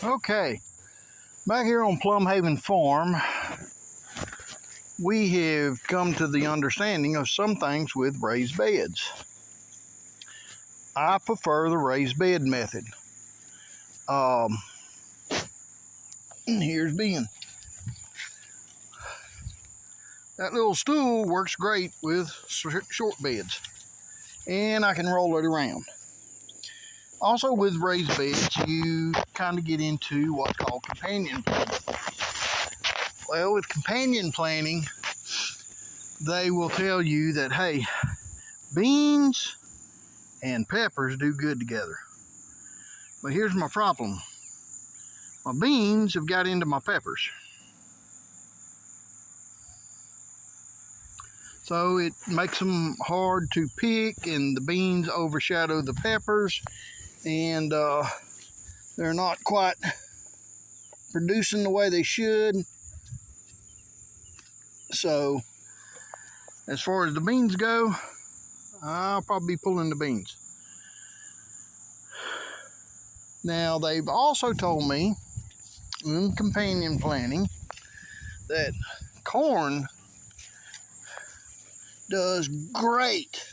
Okay, back here on Plum Haven Farm, we have come to the understanding of some things with raised beds. I prefer the raised bed method. Here's being. That little stool works great with short beds, and I can roll it around. Also, with raised beds, you kind of get into what's called companion planting. Well, with companion planting, they will tell you that, hey, beans and peppers do good together. But here's my problem. My beans have got into my peppers. So it makes them hard to pick, and the beans overshadow the peppers, and they're not quite producing the way they should. So as far as the beans go, I'll probably be pulling the beans. Now, they've also told me in companion planting that corn does great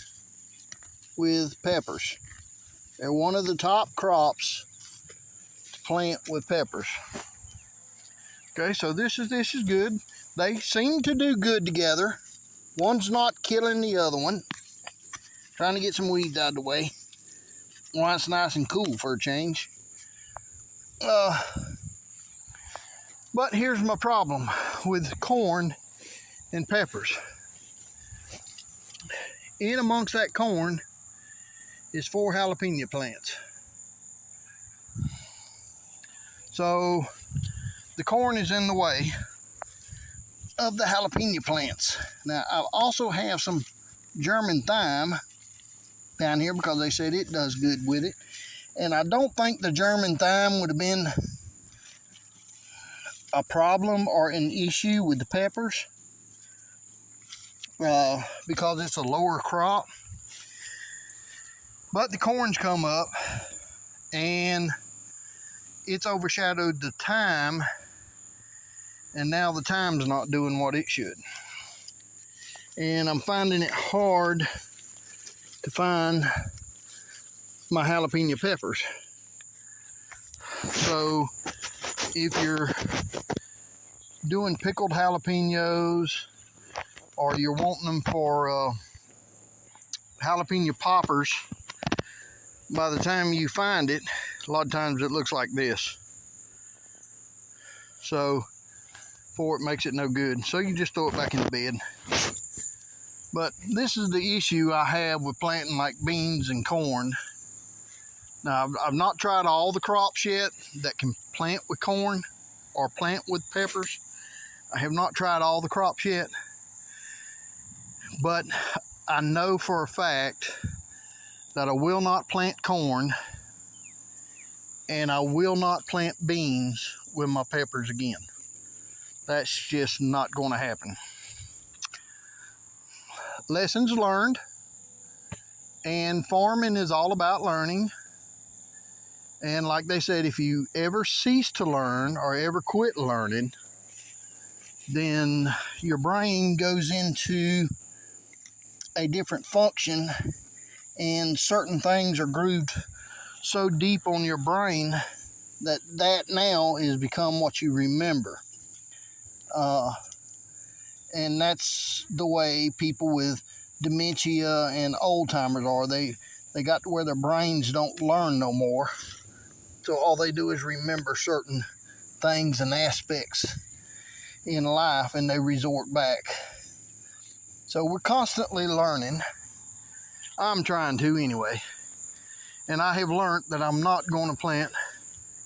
with peppers. They're one of the top crops to plant with peppers. Okay, so this is good. They seem to do good together. One's not killing the other one. Trying to get some weeds out of the way while it's nice and cool for a change. But here's my problem with corn and peppers. In amongst that corn is 4 jalapeno plants. So the corn is in the way of the jalapeno plants. Now, I also have some German thyme down here because they said it does good with it. And I don't think the German thyme would have been a problem or an issue with the peppers because it's a lower crop. But the corn's come up and it's overshadowed the thyme, and now the thyme's not doing what it should. And I'm finding it hard to find my jalapeno peppers. So if you're doing pickled jalapenos, or you're wanting them for jalapeno poppers, by the time you find it, a lot of times it looks like this. So it makes it no good. So you just throw it back in the bed. But this is the issue I have with planting like beans and corn. Now, I've not tried all the crops yet that can plant with corn or plant with peppers. I have not tried all the crops yet. But I know for a fact that I will not plant corn and I will not plant beans with my peppers again. That's just not going to happen. Lessons learned, and farming is all about learning. And like they said, if you ever cease to learn or ever quit learning, then your brain goes into a different function, and certain things are grooved so deep on your brain that now is become what you remember. And that's the way people with dementia and old timers are. They got to where their brains don't learn no more. So all they do is remember certain things and aspects in life, and they resort back. So we're constantly learning. I'm trying to anyway. And I have learned that I'm not going to plant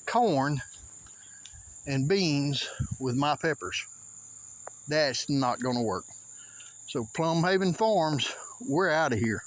corn and beans with my peppers. That's not going to work. So Plum Haven Farms, we're out of here.